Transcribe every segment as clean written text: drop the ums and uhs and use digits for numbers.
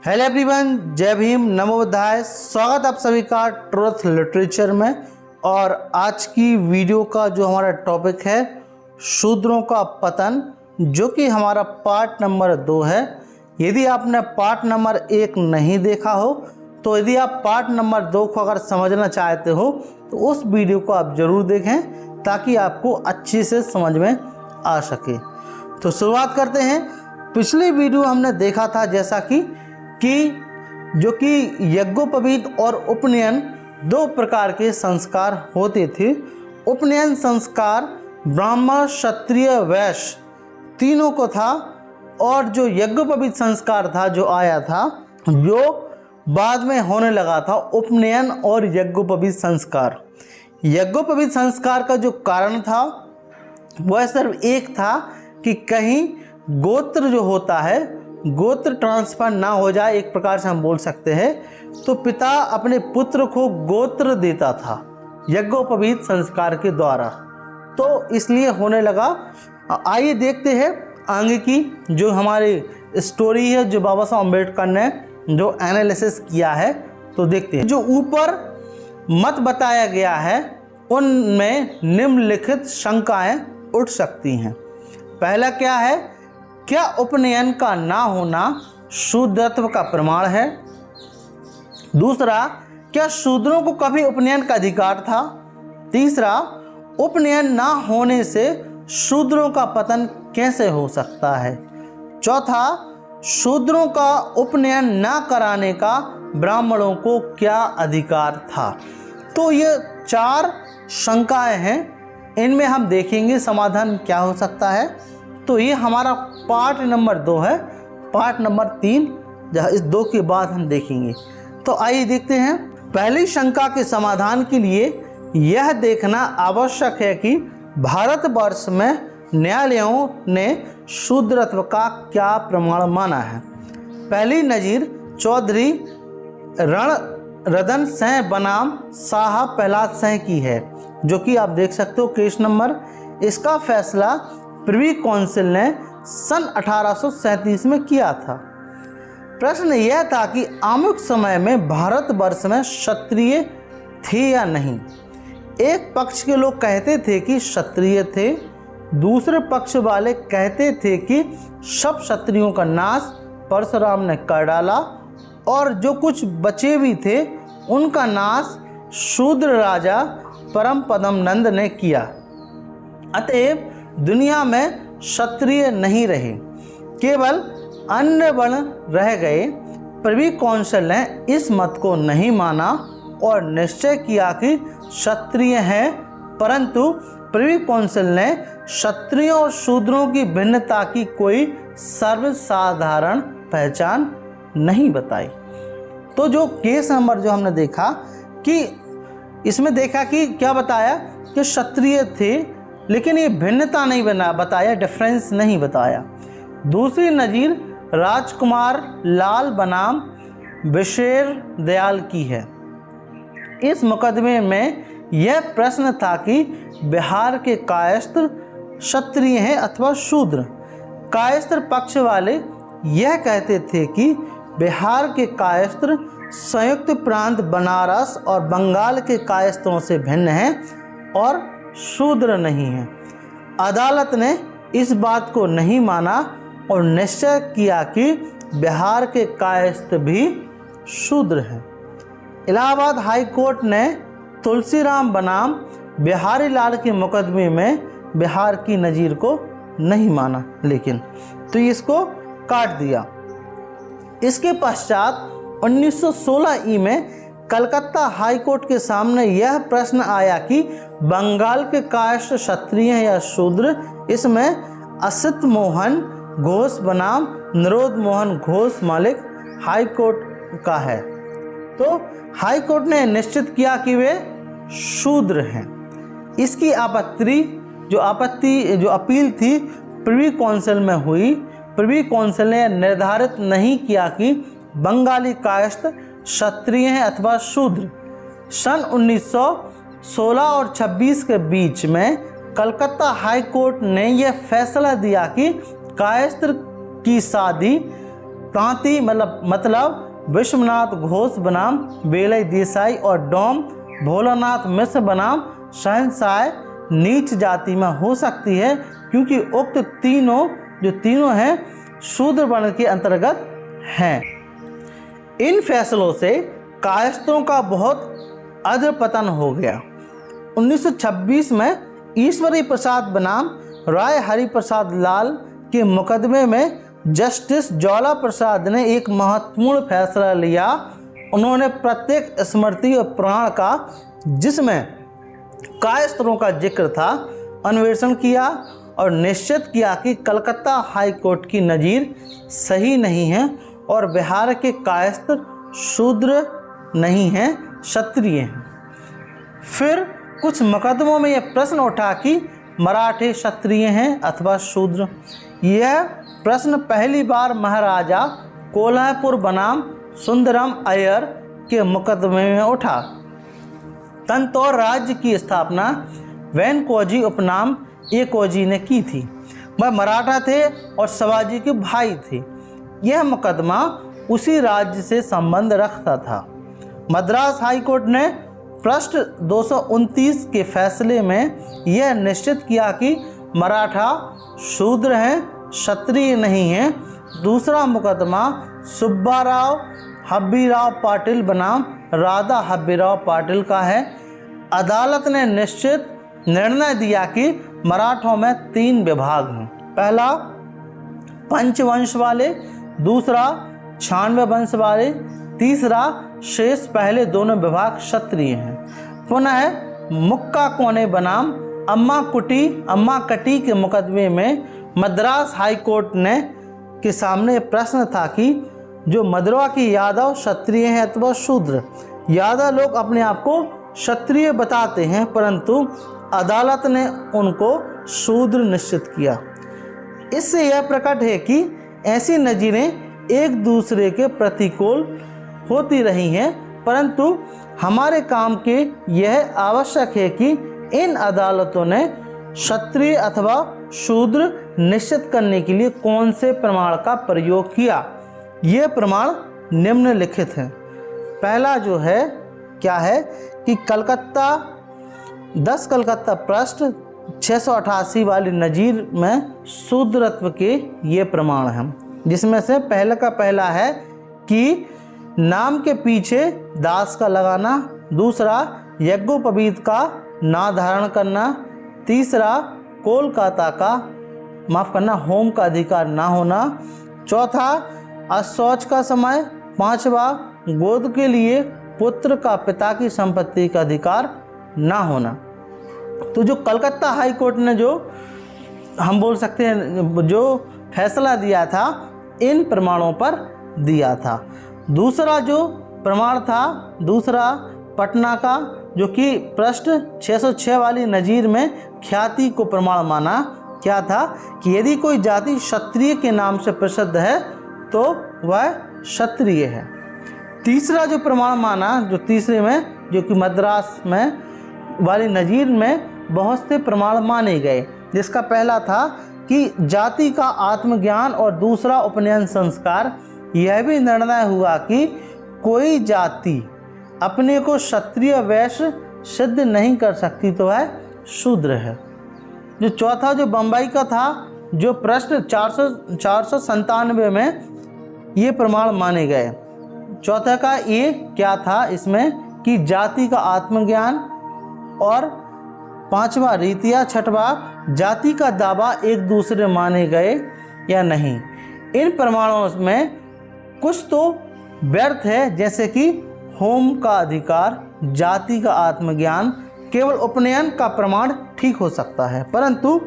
Hello everyone, जय भीम, नमो बुद्धाय। स्वागत आप सभी का ट्रुथ लिटरेचर में। और आज की वीडियो का जो हमारा टॉपिक है शूद्रों का पतन, जो कि हमारा पार्ट नंबर 2 है। यदि आपने पार्ट नंबर 1 नहीं देखा हो तो यदि आप पार्ट नंबर 2 को अगर समझना चाहते हो तो उस वीडियो को आप ज़रूर देखें ताकि आपको अच्छे से समझ में आ सके। तो शुरुआत करते हैं। पिछली वीडियो हमने देखा था जैसा कि जो कि यज्ञोपवीत और उपनयन 2 प्रकार के संस्कार होते थे। उपनयन संस्कार ब्राह्मण, क्षत्रिय, वैश्य तीनों को था, और जो यज्ञोपवीत संस्कार था जो आया था, जो बाद में होने लगा था उपनयन और यज्ञोपवीत संस्कार। यज्ञोपवीत संस्कार का जो कारण था वह सिर्फ एक था कि कहीं गोत्र जो होता है, गोत्र ट्रांसफर ना हो जाए, एक प्रकार से हम बोल सकते हैं। तो पिता अपने पुत्र को गोत्र देता था यज्ञोपवीत संस्कार के द्वारा, तो इसलिए होने लगा। आइए देखते हैं आगे की जो हमारी स्टोरी है, जो बाबा साहब अम्बेडकर ने जो एनालिसिस किया है। तो देखते हैं। जो ऊपर मत बताया गया है उनमें निम्नलिखित शंकाएं उठ सकती हैं। पहला क्या है, क्या उपनयन का ना होना शूद्रत्व का प्रमाण है? दूसरा, क्या शूद्रों को कभी उपनयन का अधिकार था? तीसरा, उपनयन ना होने से शूद्रों का पतन कैसे हो सकता है? चौथा, शूद्रों का उपनयन ना कराने का ब्राह्मणों को क्या अधिकार था? तो ये 4 शंकाएं हैं, इनमें हम देखेंगे समाधान क्या हो सकता है। तो ये हमारा पार्ट नंबर 2 है। पार्ट नंबर 3 जहाँ इस 2 के बाद हम देखेंगे। तो आइए देखते हैं। पहली शंका के समाधान के लिए यह देखना आवश्यक है कि भारतवर्ष में न्यायालयों ने शूद्रत्व का क्या प्रमाण माना है। पहली नज़ीर चौधरी रणरदन सिंह बनाम साहब प्रहलाद सिंह की है, जो कि आप देख सकते हो केस नंबर। इसका फैसला प्रिवी काउंसिल ने सन 1837 में किया था। प्रश्न यह था कि आमुख समय में भारतवर्ष में क्षत्रिय थे या नहीं। एक पक्ष के लोग कहते थे कि क्षत्रिय थे, दूसरे पक्ष वाले कहते थे कि सब क्षत्रियों का नाश परशुराम ने कर डाला, और जो कुछ बचे भी थे उनका नाश शूद्र राजा परम पदम नंद ने किया। अतएव दुनिया में क्षत्रिय नहीं रहे, केवल अन्य वर्ण रह गए। प्रिवी काउंसिल ने इस मत को नहीं माना और निश्चय किया कि क्षत्रिय हैं, परंतु प्रिवी काउंसिल ने क्षत्रियों और शूद्रों की भिन्नता की कोई सर्वसाधारण पहचान नहीं बताई। तो जो केस नंबर जो हमने देखा कि इसमें देखा कि क्या बताया कि क्षत्रिय थे, लेकिन ये भिन्नता नहीं बताया, डिफरेंस नहीं बताया। दूसरी नज़ीर राजकुमार लाल बनाम विशेर दयाल की है। इस मुकदमे में यह प्रश्न था कि बिहार के कायस्थ क्षत्रिय हैं अथवा शूद्र। कायस्थ पक्ष वाले यह कहते थे कि बिहार के कायस्थ संयुक्त प्रांत बनारस और बंगाल के कायस्थों से भिन्न हैं और शूद्र नहीं है। अदालत ने इस बात को नहीं माना और निश्चय किया कि बिहार के कायस्थ भी शूद्र हैं। इलाहाबाद हाई कोर्ट ने तुलसीराम बनाम बिहारी लाल के मुकदमे में बिहार की नज़ीर को नहीं माना, लेकिन तो इसको काट दिया। इसके पश्चात 1916 ई में कलकत्ता हाई कोर्ट के सामने यह प्रश्न आया कि बंगाल के कायस्थ क्षत्रिय या शूद्र। इसमें असित मोहन घोष बनाम निरोध मोहन घोष मालिक हाई कोर्ट का है। तो हाई कोर्ट ने निश्चित किया कि वे शूद्र हैं। इसकी जो अपील थी प्रिवी काउंसिल में हुई। प्रिवी काउंसिल ने निर्धारित नहीं किया कि बंगाली कायस्थ क्षत्रिय हैं अथवा शूद्र। सन 1916 और 26 के बीच में कलकत्ता हाई कोर्ट ने यह फैसला दिया कि कायस्थ की शादी तांती मतलब विश्वनाथ घोष बनाम बेलई देसाई और डोम भोलानाथ मिश्र बनाम शहनशाह नीच जाति में हो सकती है, क्योंकि उक्त तीनों हैं शूद्र वर्ण के अंतर्गत हैं। इन फैसलों से कायस्थों का बहुत अधपतन हो गया। 1926 में ईश्वरी प्रसाद बनाम राय हरिप्रसाद लाल के मुकदमे में जस्टिस ज्वाला प्रसाद ने एक महत्वपूर्ण फैसला लिया। उन्होंने प्रत्येक स्मृति और पुराण का जिसमें कायस्थों का जिक्र था अन्वेषण किया और निश्चित किया कि कलकत्ता हाई कोर्ट की नज़ीर सही नहीं है और बिहार के कायस्थ शूद्र नहीं हैं, क्षत्रिय हैं। फिर कुछ मुकदमों में यह प्रश्न उठा कि मराठे क्षत्रिय हैं अथवा शूद्र। यह प्रश्न पहली बार महाराजा कोल्हापुर बनाम सुंदरम अय्यर के मुकदमे में उठा। तंतौर राज्य की स्थापना वैनकोजी उपनाम एकोजी ने की थी। वह मराठा थे और शिवाजी के भाई थे। यह मुकदमा उसी राज्य से संबंध रखता था। मद्रास हाईकोर्ट ने पृष्ठ 229 के फैसले में यह निश्चित किया कि मराठा शूद्र हैं, क्षत्रिय नहीं हैं। दूसरा मुकदमा सुब्बाराव हब्बीराव पाटिल बनाम राधा हब्बीराव पाटिल का है। अदालत ने निश्चित निर्णय दिया कि मराठों में 3 विभाग हैं। पहला पंचवंश वाले, दूसरा 96 वंश वाले, तीसरा शेष पहले दोनों विभाग क्षत्रिय हैं। पुनः मुक्का कोने बनाम अम्मा कटी के मुकदमे में मद्रास हाईकोर्ट ने के सामने प्रश्न था कि जो मद्रवा के यादव क्षत्रिय हैं अथवा शूद्र। यादव लोग अपने आप को क्षत्रिय बताते हैं, परंतु अदालत ने उनको शूद्र निश्चित किया। इससे यह प्रकट है कि ऐसी नज़ीरें एक दूसरे के प्रतिकूल होती रही हैं, परंतु हमारे काम के यह आवश्यक है कि इन अदालतों ने क्षत्रिय अथवा शूद्र निश्चित करने के लिए कौन से प्रमाण का प्रयोग किया। ये प्रमाण निम्नलिखित हैं। पहला जो है क्या है कि कलकत्ता पृष्ठ 688 वाली नज़ीर में शूद्रत्व के ये प्रमाण हैं, जिसमें से पहले का पहला है कि नाम के पीछे दास का लगाना, दूसरा यज्ञोपवीत का ना धारण करना, तीसरा कोलकाता का होम का अधिकार ना होना, चौथा अशौच का समय, पांचवा गोद के लिए पुत्र का पिता की संपत्ति का अधिकार ना होना। तो जो कलकत्ता हाई कोर्ट ने जो हम बोल सकते हैं जो फैसला दिया था इन प्रमाणों पर दिया था। दूसरा जो प्रमाण था दूसरा पटना का, जो कि पृष्ठ 606 वाली नज़ीर में ख्याति को प्रमाण माना। क्या था कि यदि कोई जाति क्षत्रिय के नाम से प्रसिद्ध है तो वह क्षत्रिय है। तीसरा जो प्रमाण माना, जो तीसरे में जो कि मद्रास में वाली नज़ीर में बहुत से प्रमाण माने गए, जिसका पहला था कि जाति का आत्मज्ञान और दूसरा उपनयन संस्कार। यह भी निर्णय हुआ कि कोई जाति अपने को क्षत्रिय वैश्य सिद्ध नहीं कर सकती तो वह शूद्र है। जो चौथा जो बम्बई का था, जो पृष्ठ 497 में ये प्रमाण माने गए। चौथा का ये क्या था इसमें कि जाति का आत्मज्ञान, और पांचवा रीतिया, छठवा जाति का दावा एक दूसरे माने गए या नहीं। इन प्रमाणों में कुछ तो व्यर्थ है, जैसे कि होम का अधिकार, जाति का आत्मज्ञान, केवल उपनयन का प्रमाण ठीक हो सकता है, परंतु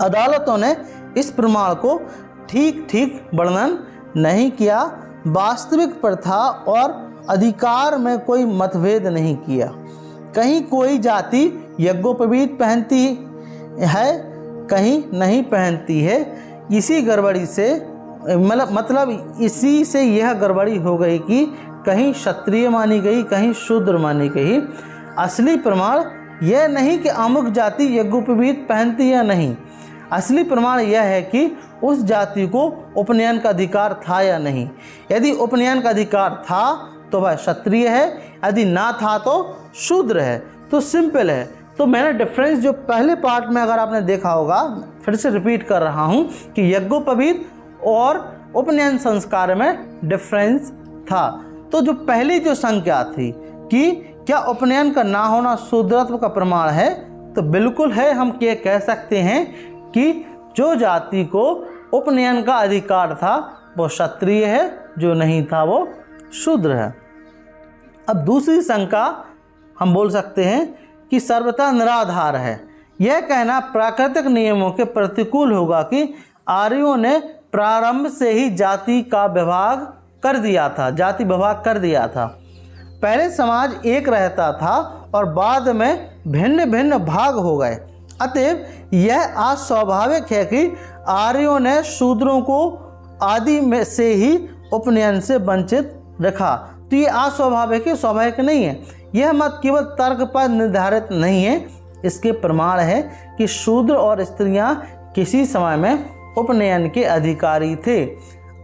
अदालतों ने इस प्रमाण को ठीक वर्णन नहीं किया। वास्तविक प्रथा और अधिकार में कोई मतभेद नहीं किया। कहीं कोई जाति यज्ञोपवीत पहनती है, कहीं नहीं पहनती है। इसी गड़बड़ी से मतलब इसी से यह गड़बड़ी हो गई कि कहीं क्षत्रिय मानी गई, कहीं शूद्र मानी गई। असली प्रमाण यह नहीं कि अमुक जाति यज्ञोपवीत पहनती या नहीं, असली प्रमाण यह है कि उस जाति को उपनयन का अधिकार था या नहीं। यदि उपनयन का अधिकार था तो वह क्षत्रिय है, यदि ना था तो शूद्र है। तो सिंपल है। तो मैंने डिफरेंस जो पहले पार्ट में अगर आपने देखा होगा, फिर से रिपीट कर रहा हूँ कि यज्ञोपवीत और उपनयन संस्कार में डिफरेंस था। तो जो पहली जो संख्या थी कि क्या उपनयन का ना होना शूद्रत्व का प्रमाण है, तो बिल्कुल है। हम ये कह सकते हैं कि जो जाति को उपनयन का अधिकार था वो क्षत्रिय है, जो नहीं था वो शूद्र है। अब दूसरी शंका हम बोल सकते हैं कि सर्वथा निराधार है। यह कहना प्राकृतिक नियमों के प्रतिकूल होगा कि आर्यों ने प्रारंभ से ही जाति का विभाग कर दिया था, जाति विभाग कर दिया था। पहले समाज एक रहता था और बाद में भिन्न भिन्न भाग हो गए। अतएव यह अस्वाभाविक है कि आर्यों ने शूद्रों को आदि में से ही उपनयन से वंचित रखा। तो ये अस्वाभाविक है, स्वाभाविक नहीं है। यह मत केवल तर्क पर निर्धारित नहीं है, इसके प्रमाण है कि शूद्र और स्त्रियां किसी समय में उपनयन के अधिकारी थे।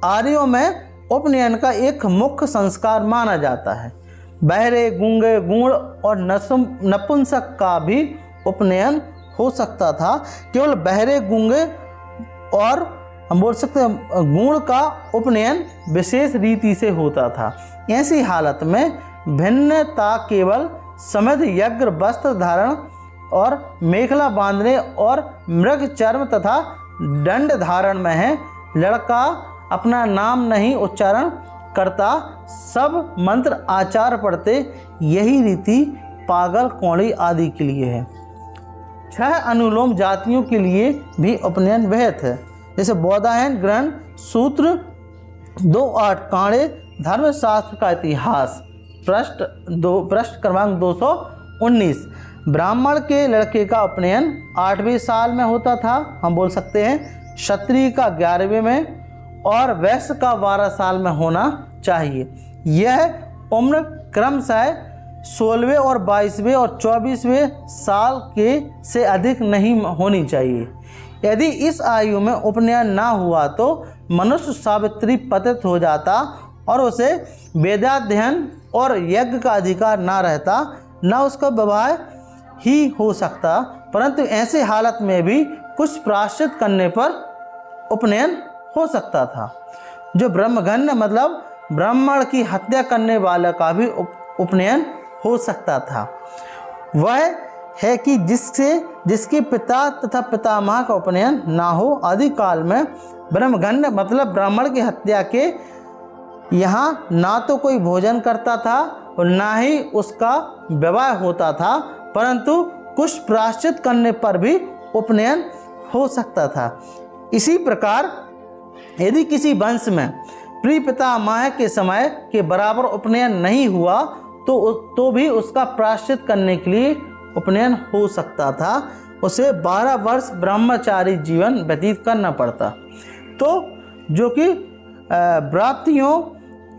आर्यों में उपनयन का एक मुख्य संस्कार माना जाता है। बहरे, गूंगे, गूढ़ और नपुंसक का भी उपनयन हो सकता था। केवल बहरे, गूंगे और हम बोल सकते हैं गूढ़ का उपनयन विशेष रीति से होता था। ऐसी हालत में भिन्नता केवल समृद्ध यज्ञ वस्त्र धारण और मेखला बांधने और मृग चर्म तथा दंड धारण में है। लड़का अपना नाम नहीं उच्चारण करता, सब मंत्र आचार पढ़ते। यही रीति पागल, कौड़ी आदि के लिए है। 6 अनुलोम जातियों के लिए भी उपनयन विहित है, जैसे बौधायन ग्रंथ सूत्र 2-8 काणे धर्मशास्त्र का इतिहास पृष्ठ क्रमांक 219। ब्राह्मण के लड़के का उपनयन 8वें साल में होता था, हम बोल सकते हैं। क्षत्रिय का 11वें में और वैश्य का 12 साल में होना चाहिए। यह उम्र क्रमशः 16वें और 22वें और 24वें साल के से अधिक नहीं होनी चाहिए। यदि इस आयु में उपनयन ना हुआ तो मनुष्य सावित्री पतित हो जाता और उसे वेदाध्ययन और यज्ञ का अधिकार ना रहता, ना उसका विवाह ही हो सकता। परंतु ऐसे हालत में भी कुछ प्रायश्चित करने पर उपनयन हो सकता था। जो ब्रह्मघन्य मतलब ब्राह्मण की हत्या करने वाला का भी उपनयन हो सकता था। वह है कि जिसके पिता तथा पितामह का उपनयन ना हो। आदिकाल में ब्रह्मघन्य मतलब ब्राह्मण की हत्या के यहाँ ना तो कोई भोजन करता था और ना ही उसका विवाह होता था, परंतु कुछ प्रायश्चित करने पर भी उपनयन हो सकता था। इसी प्रकार यदि किसी वंश में प्रिय पितामह के समय के बराबर उपनयन नहीं हुआ तो भी उसका प्रायश्चित करने के लिए उपनयन हो सकता था। उसे 12 वर्ष ब्रह्मचारी जीवन व्यतीत करना पड़ता। तो जो कि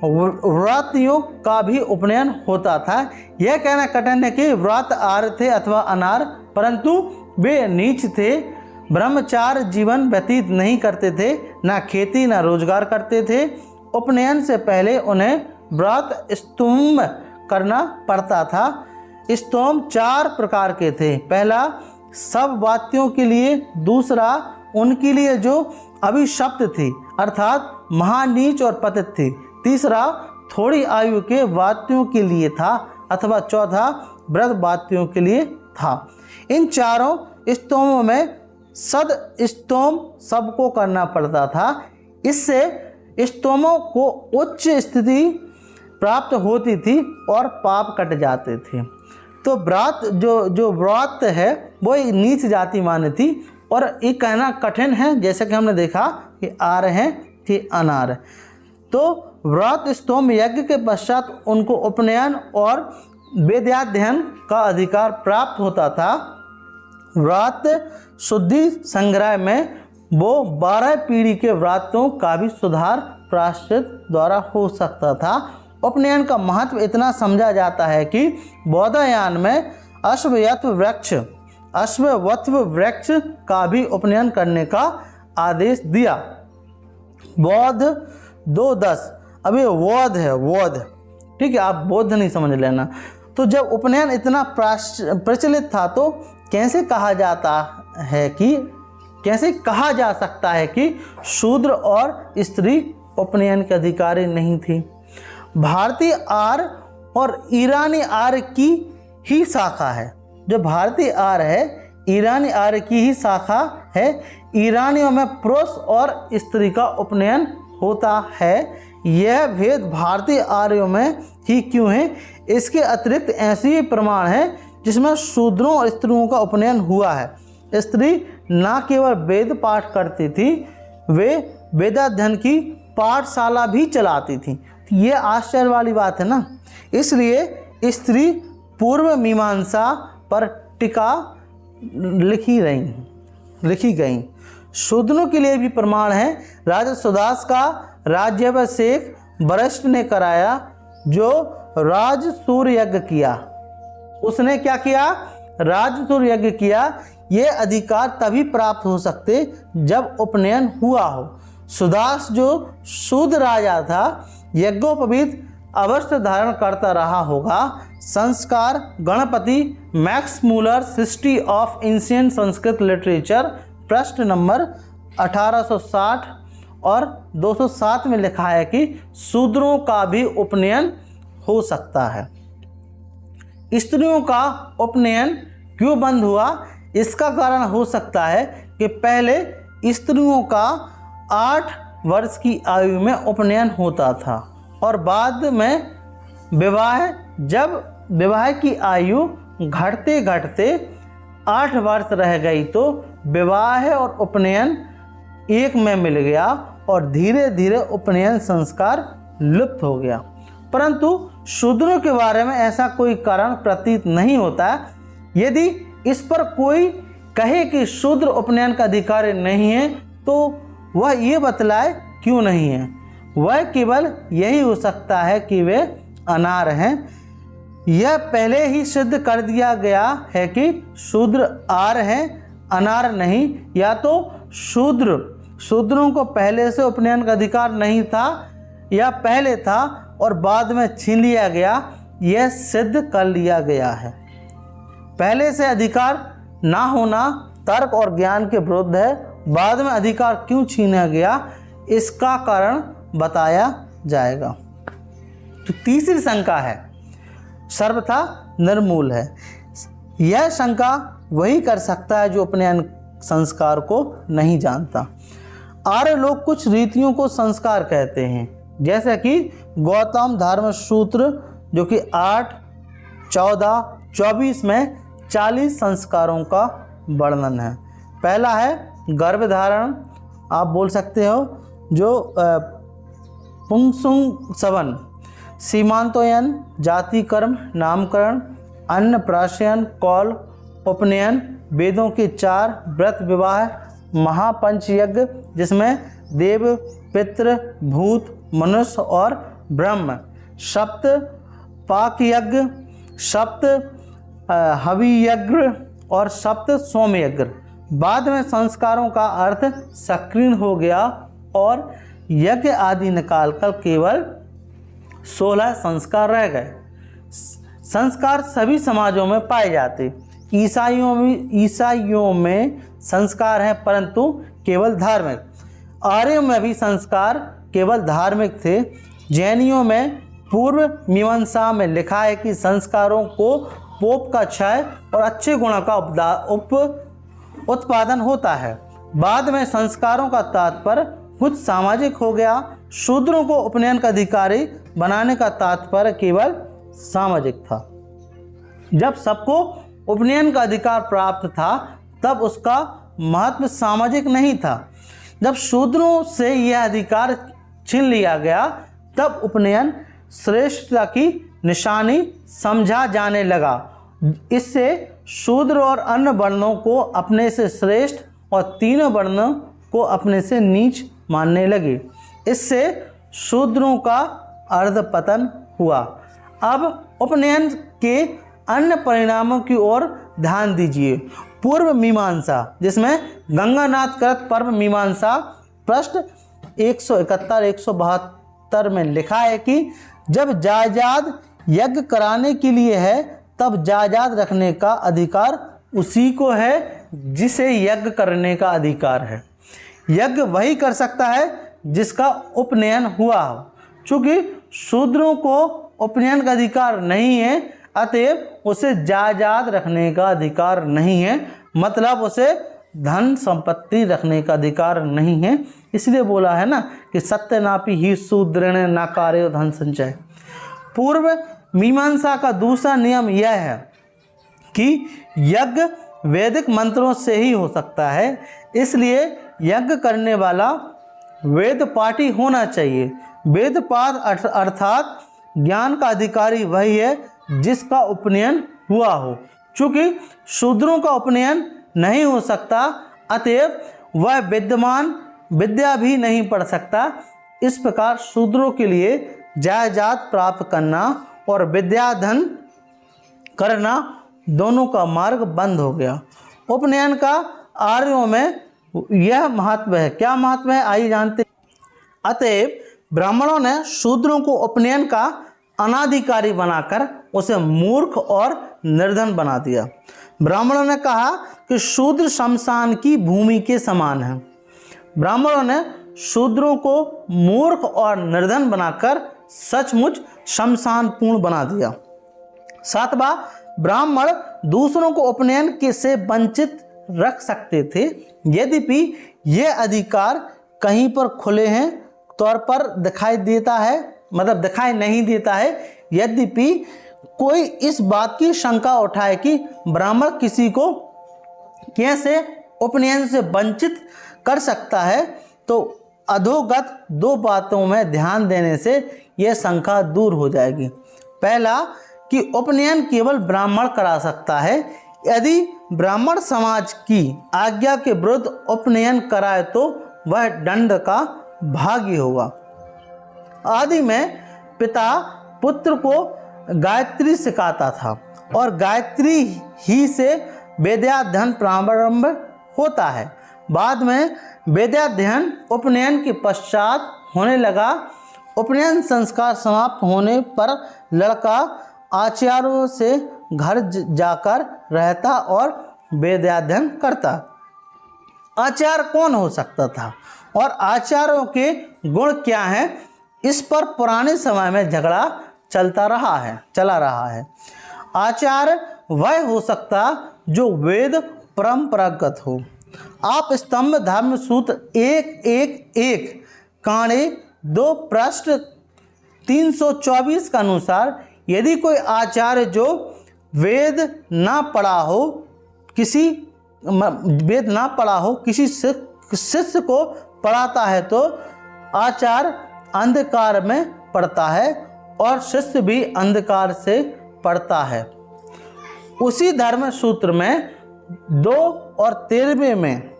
व्रातियों का भी उपनयन होता था। यह कहना कठिन है कि व्रात आर्य थे अथवा अनार्य, परंतु वे नीच थे, ब्रह्मचार्य जीवन व्यतीत नहीं करते थे, ना खेती ना रोजगार करते थे। उपनयन से पहले उन्हें व्रत स्तुम करना पड़ता था। स्तोम 4 प्रकार के थे। पहला सब वात्यों के लिए, दूसरा उनके लिए जो अभिशप्त थी अर्थात महानीच और पतित थी, तीसरा थोड़ी आयु के वात्यों के लिए था अथवा चौथा वृद्ध वात्यों के लिए था। इन चारों स्तोमों में सद स्तोम सबको करना पड़ता था। इससे स्तोमों को उच्च स्थिति प्राप्त होती थी और पाप कट जाते थे। तो व्रत जो व्रत है वो नीच जाति मानी थी और ये कहना कठिन है, जैसे कि हमने देखा कि आर्य हैं कि अनार्य। तो व्रत स्तोम यज्ञ के पश्चात उनको उपनयन और वेदाध्ययन का अधिकार प्राप्त होता था। व्रत शुद्धि संग्रह में वो 12 पीढ़ी के व्रतों का भी सुधार प्रायश्चित द्वारा हो सकता था। उपनयन का महत्व इतना समझा जाता है कि बौधायन में अश्वत्थ वृक्ष अश्वत्थ वृक्ष का भी उपनयन करने का आदेश दिया। बौद्ध 2:10, अब ये वौद्ध है, वौद्ध, ठीक है, आप बौद्ध नहीं समझ लेना। तो जब उपनयन इतना प्रचलित था तो कैसे कहा जा सकता है कि शूद्र और स्त्री उपनयन के अधिकारी नहीं थी। भारतीय आर्य और ईरानी आर्य की ही शाखा है। जो भारतीय आर्य है ईरानी आर्य की ही शाखा है। ईरानियों में पुरुष और स्त्री का उपनयन होता है। यह भेद भारतीय आर्यों में ही क्यों है? इसके अतिरिक्त ऐसे ही प्रमाण है जिसमें शूद्रों और स्त्रियों का उपनयन हुआ है। स्त्री न केवल वेद पाठ करती थी, वे वेदाध्ययन की पाठशाला भी चलाती थी। ये आश्चर्य वाली बात है ना। इसलिए स्त्री पूर्व मीमांसा पर टीका लिखी गई। शूद्रों के लिए भी प्रमाण है। राजा सुदास का राज्याभिषेक वशिष्ठ ने कराया, जो राजसूय यज्ञ किया। उसने क्या किया? राजसूय यज्ञ किया। ये अधिकार तभी प्राप्त हो सकते जब उपनयन हुआ हो। सुदास जो शूद्र राजा था, यज्ञोपवीत अवश्य धारण करता रहा होगा। संस्कार Ganpati Max Muller history of ancient Sanskrit literature पृष्ठ नंबर 1860 और 207 में लिखा है कि शूद्रों का भी उपनयन हो सकता है। स्त्रियों का उपनयन क्यों बंद हुआ? इसका कारण हो सकता है कि पहले स्त्रियों का 8 वर्ष की आयु में उपनयन होता था और बाद में जब विवाह की आयु घटते घटते 8 वर्ष रह गई तो विवाह और उपनयन एक में मिल गया और धीरे धीरे उपनयन संस्कार लुप्त हो गया। परंतु शूद्रों के बारे में ऐसा कोई कारण प्रतीत नहीं होता। यदि इस पर कोई कहे कि शूद्र उपनयन का अधिकारी नहीं है तो वह ये बतलाए क्यों नहीं है। वह केवल यही हो सकता है कि वे अनार हैं। यह पहले ही सिद्ध कर दिया गया है कि शूद्र आर्य हैं, अनार नहीं। या तो शूद्रों को पहले से उपनयन का अधिकार नहीं था या पहले था और बाद में छीन लिया गया। यह सिद्ध कर लिया गया है। पहले से अधिकार ना होना तर्क और ज्ञान के विरुद्ध है। बाद में अधिकार क्यों छीना गया, इसका कारण बताया जाएगा। तो तीसरी शंका है, सर्वथा निर्मूल है। यह शंका वही कर सकता है जो उपनयन संस्कार को नहीं जानता। आर्य लोग कुछ रीतियों को संस्कार कहते हैं, जैसे कि गौतम धर्म सूत्र जो कि 8, 14, 24 में 40 संस्कारों का वर्णन है। पहला है गर्भधारण, आप बोल सकते हो, जो पुंसुंग सवन, सीमांतोयन, जाति कर्म, नामकरण, अन्नप्राशन, कौल, उपनयन, वेदों के 4 व्रत, विवाह, महापंचयज्ञ जिसमें देव, पितृ, भूत, मनुष्य और ब्रह्म, सप्त पाक यज्ञ, सप्त हवि यज्ञ और सप्त सोम यज्ञ। बाद में संस्कारों का अर्थ संकीर्ण हो गया और यज्ञ आदि निकालकर केवल 16 संस्कार रह गए। संस्कार सभी समाजों में पाए जाते। ईसाइयों में संस्कार हैं परंतु केवल धार्मिक। आर्यों में भी संस्कार केवल धार्मिक थे। जैनियों में पूर्व मीमांसा में लिखा है कि संस्कारों को पोप का क्षय और अच्छे गुणों का उत्पादन होता है। बाद में संस्कारों का तात्पर्य कुछ सामाजिक हो गया। शूद्रों को उपनयन का अधिकारी बनाने का तात्पर्य केवल सामाजिक था। जब सबको उपनयन का अधिकार प्राप्त था तब उसका महत्व सामाजिक नहीं था। जब शूद्रों से यह अधिकार छीन लिया गया तब उपनयन श्रेष्ठता की निशानी समझा जाने लगा। इससे शूद्र और अन्य वर्णों को अपने से श्रेष्ठ और तीनों वर्णों को अपने से नीच मानने लगे। इससे शूद्रों का अर्धपतन हुआ। अब उपनयन के अन्य परिणामों की ओर ध्यान दीजिए। पूर्व मीमांसा, जिसमें गंगानाथ कृत पूर्व मीमांसा पृष्ठ 171-172 में लिखा है कि जब जायदाद यज्ञ कराने के लिए है तब जायदाद रखने का अधिकार उसी को है जिसे यज्ञ करने का अधिकार है। यज्ञ वही कर सकता है जिसका उपनयन हुआ हो। चूँकि शूद्रों को उपनयन का अधिकार नहीं है, अतएव उसे जायदाद रखने का अधिकार नहीं है, मतलब उसे धन संपत्ति रखने का अधिकार नहीं है। इसलिए बोला है ना कि सत्यनापि ही शूद्रेण न कार्यो धन संचय। पूर्व मीमांसा का दूसरा नियम यह है कि यज्ञ वैदिक मंत्रों से ही हो सकता है, इसलिए यज्ञ करने वाला वेद पाठी होना चाहिए। वेद पाठ अर्थात ज्ञान का अधिकारी वही है जिसका उपनयन हुआ हो। चूँकि शूद्रों का उपनयन नहीं हो सकता, अतएव वह विद्यमान विद्या भी नहीं पढ़ सकता। इस प्रकार शूद्रों के लिए जायदाद प्राप्त करना और विद्याधन करना दोनों का मार्ग बंद हो गया। उपनयन का आर्यों में यह महत्व है। क्या महत्व है आइए जानते। अतएव ब्राह्मणों ने शूद्रों को उपनयन का अनाधिकारी बनाकर उसे मूर्ख और निर्धन बना दिया। ब्राह्मणों ने कहा कि शूद्र शमशान की भूमि के समान है। ब्राह्मणों ने शूद्रों को मूर्ख और निर्धन बनाकर सचमुच शमशान पूर्ण बना दिया। सातवां, ब्राह्मण दूसरों को उपनयन के से वंचित रख सकते थे, यद्यपि यह अधिकार कहीं पर खुले हैं तौर पर दिखाई देता है, मतलब दिखाई नहीं देता है। यद्यपि कोई इस बात की शंका उठाए कि ब्राह्मण किसी को कैसे उपनयन से वंचित कर सकता है, तो अधोगत दो बातों में ध्यान देने से यह शंका दूर हो जाएगी। पहला कि उपनयन केवल ब्राह्मण करा सकता है। यदि ब्राह्मण समाज की आज्ञा के विरुद्ध उपनयन कराए तो वह दंड का भागी होगा। आदि में पिता पुत्र को गायत्री सिखाता था और गायत्री ही से वेदाध्ययन प्रारंभ होता है। बाद में वेदाध्ययन उपनयन के पश्चात होने लगा। उपनयन संस्कार समाप्त होने पर लड़का आचार्यों से घर जाकर रहता और वेदाध्ययन करता। आचार्य कौन हो सकता था और आचार्यों के गुण क्या हैं, इस पर पुराने समय में झगड़ा चला रहा है। आचार्य वह हो सकता जो वेद परंपरागत हो। आप स्तंभ धर्म सूत्र 111 काणे 2 पृष्ठ 324 के अनुसार यदि कोई आचार्य जो वेद ना पढ़ा हो किसी शिष्य को पढ़ाता है तो आचार्य अंधकार में पढ़ता है और शिष्य भी अंधकार से पढ़ता है। उसी धर्म सूत्र में 2 और 13वें में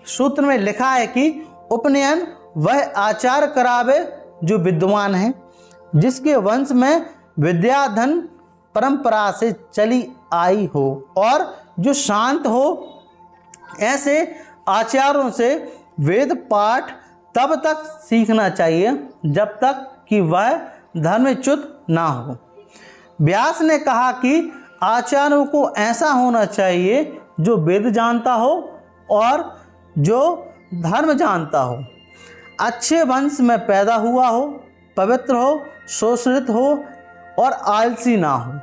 सूत्र में लिखा है कि उपनयन वह आचार्य करावे जो विद्वान है, जिसके वंश में विद्याधन परंपरा से चली आई हो और जो शांत हो। ऐसे आचार्यों से वेद पाठ तब तक सीखना चाहिए जब तक कि वह धर्मच्युत ना हो। व्यास ने कहा कि आचार्यों को ऐसा होना चाहिए जो वेद जानता हो और जो धर्म जानता हो, अच्छे वंश में पैदा हुआ हो, पवित्र हो, सुश्रित हो और आलसी ना हो।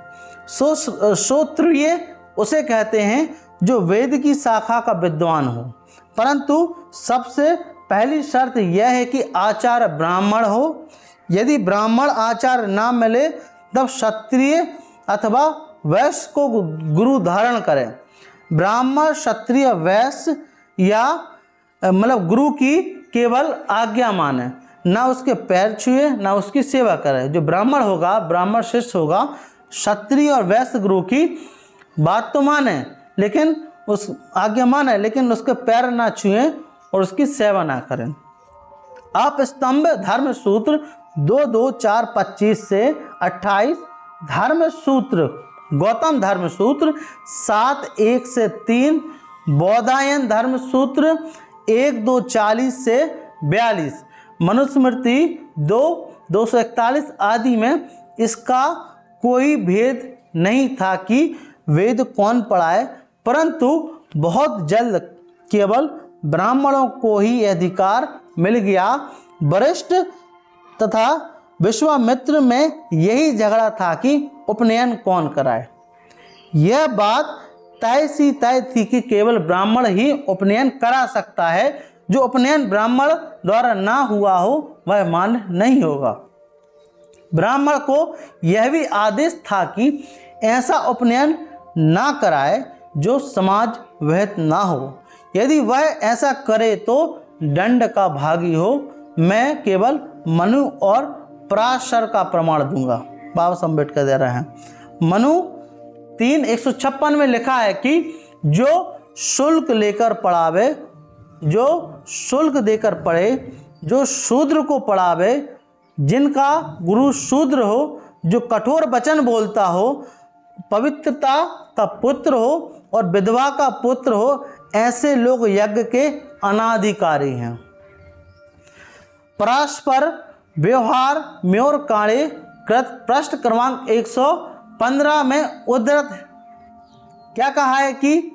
श्रोत्रिय उसे कहते हैं जो वेद की शाखा का विद्वान हो, परंतु सबसे पहली शर्त यह है कि आचार्य ब्राह्मण हो। यदि ब्राह्मण आचार्य ना मिले तब क्षत्रिय अथवा वैश्य को गुरु धारण करें। ब्राह्मण क्षत्रिय वैश्य या मतलब गुरु की केवल आज्ञा माने, ना उसके पैर छुए ना उसकी सेवा करे। जो ब्राह्मण होगा, ब्राह्मण शिष्य होगा, क्षत्रिय और वैश्य गुरु की बात तो माने, लेकिन उस आज्ञा माने, लेकिन उसके पैर ना छुए और उसकी सेवा ना करें। आप स्तंभ धर्म सूत्र 22425 से 28, धर्म सूत्र गौतम धर्म सूत्र 7:1 से 3, बौधायन धर्म सूत्र 1:240 से 42, मनुस्मृति 2:241 आदि में इसका कोई भेद नहीं था कि वेद कौन पढ़ाए, परंतु बहुत जल्द केवल ब्राह्मणों को ही अधिकार मिल गया। वशिष्ठ तथा विश्वामित्र में यही झगड़ा था कि उपनयन कौन कराए। यह बात तय थी कि केवल ब्राह्मण ही उपनयन करा सकता है। जो उपनयन ब्राह्मण द्वारा ना हुआ हो वह मान्य नहीं होगा। ब्राह्मण को यह भी आदेश था कि ऐसा उपनयन ना कराए जो समाज विहित ना हो। यदि वह ऐसा करे तो दंड का भागी हो। मैं केवल मनु और पराशर का प्रमाण दूंगा। बाबा साहब अम्बेडकर दे रहे हैं। मनु 3:156 में लिखा है कि जो शुल्क लेकर पढ़ावे, जो शुल्क देकर पढ़े, जो शूद्र को पढ़ावे, जिनका गुरु शूद्र हो, जो कठोर वचन बोलता हो, पवित्रता का पुत्र हो और विधवा का पुत्र हो, ऐसे लोग यज्ञ के अनाधिकारी हैं। परस्पर व्यवहार म्योर काणे कृत पृष्ठ क्रमांक 115 में उद्धृत क्या कहा है कि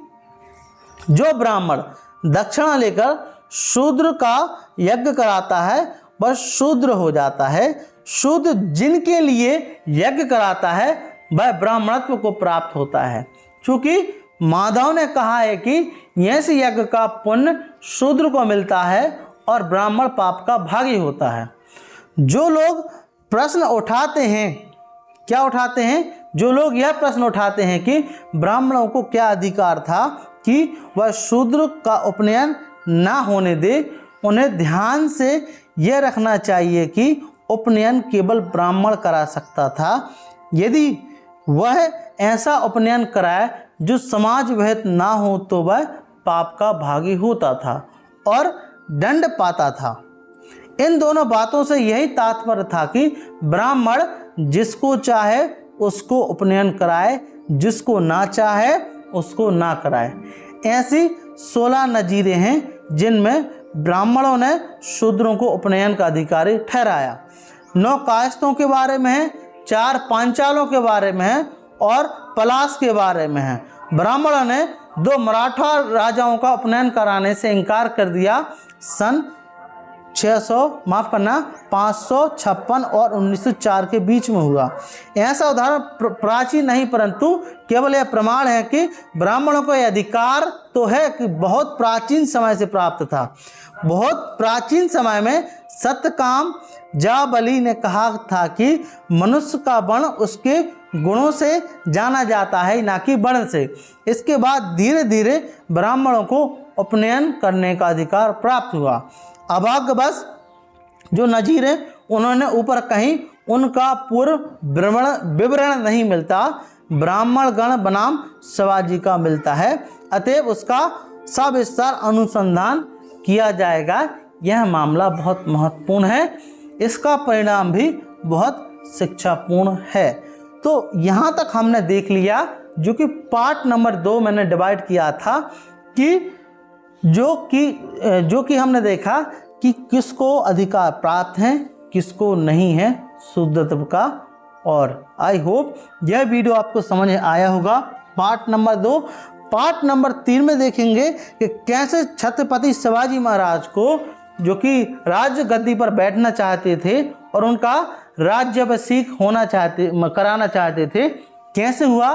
जो ब्राह्मण दक्षिणा लेकर शूद्र का यज्ञ कराता है वह शूद्र हो जाता है। शूद्र जिनके लिए यज्ञ कराता है वह ब्राह्मणत्व को प्राप्त होता है। क्योंकि माधव ने कहा है कि ऐसे यज्ञ का पुण्य शूद्र को मिलता है और ब्राह्मण पाप का भागी होता है। जो लोग प्रश्न उठाते हैं, क्या उठाते हैं? जो लोग यह प्रश्न उठाते हैं कि ब्राह्मणों को क्या अधिकार था कि वह शूद्र का उपनयन ना होने दे, उन्हें ध्यान से यह रखना चाहिए कि उपनयन केवल ब्राह्मण करा सकता था। यदि वह ऐसा उपनयन कराए जो समाज विहित ना हो तो वह पाप का भागी होता था और दंड पाता था। इन दोनों बातों से यही तात्पर्य था कि ब्राह्मण जिसको चाहे उसको उपनयन कराए, जिसको ना चाहे उसको ना कराए। ऐसी 16 नजीरें हैं जिनमें ब्राह्मणों ने शूद्रों को उपनयन का अधिकारी ठहराया। 9 कायस्थों के बारे में है, 4 पांचालों के बारे में है और पलाश के बारे में है। ब्राह्मणों ने 2 मराठा राजाओं का उपनयन कराने से इनकार कर दिया। सन 556 और 1904 के बीच में हुआ। ऐसा उदाहरण प्राचीन नहीं परंतु केवल यह प्रमाण है कि ब्राह्मणों को यह अधिकार तो है कि बहुत प्राचीन समय से प्राप्त था। बहुत प्राचीन समय में सत्यकाम जाबली ने कहा था कि मनुष्य का वर्ण उसके गुणों से जाना जाता है ना कि वर्ण से। इसके बाद धीरे धीरे ब्राह्मणों को उपनयन करने का अधिकार प्राप्त हुआ। अभाग्यवश जो नजीर है उन्होंने ऊपर कहीं उनका पूर्व विवरण नहीं मिलता। ब्राह्मण गण बनाम शिवाजी का मिलता है, अतएव उसका सविस्तार अनुसंधान किया जाएगा। यह मामला बहुत महत्वपूर्ण है, इसका परिणाम भी बहुत शिक्षापूर्ण है। तो यहाँ तक हमने देख लिया, जो कि पार्ट नंबर 2 मैंने डिवाइड किया था कि जो कि हमने देखा कि किसको अधिकार प्राप्त हैं, किसको नहीं है शूद्रत्व का। और आई होप यह वीडियो आपको समझ में आया होगा। Part number 2। पार्ट नंबर 3 में देखेंगे कि कैसे छत्रपति शिवाजी महाराज को, जो कि राज्य गद्दी पर बैठना चाहते थे और उनका राज्याभिषेक कराना चाहते थे, कैसे हुआ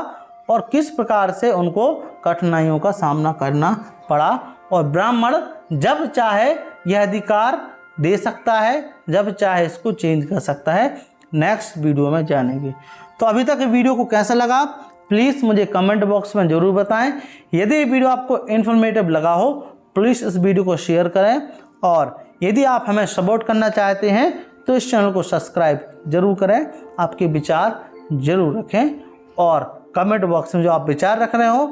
और किस प्रकार से उनको कठिनाइयों का सामना करना पड़ा। और ब्राह्मण जब चाहे यह अधिकार दे सकता है, जब चाहे इसको चेंज कर सकता है। नेक्स्ट वीडियो में जानेंगे। तो अभी तक वीडियो को कैसा लगा प्लीज़ मुझे कमेंट बॉक्स में ज़रूर बताएं। यदि ये वीडियो आपको इन्फॉर्मेटिव लगा हो प्लीज़ इस वीडियो को शेयर करें, और यदि आप हमें सपोर्ट करना चाहते हैं तो इस चैनल को सब्सक्राइब जरूर करें। आपके विचार जरूर रखें और कमेंट बॉक्स में जो आप विचार रख रहे हो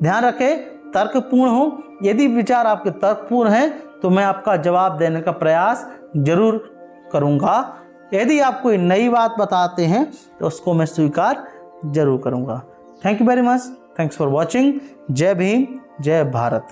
ध्यान रखें तर्कपूर्ण हो। यदि विचार आपके तर्कपूर्ण हैं तो मैं आपका जवाब देने का प्रयास जरूर करूंगा। यदि आप कोई नई बात बताते हैं तो उसको मैं स्वीकार जरूर करूंगा। Thank you very much, thanks for watching. जय भीम, जय भारत।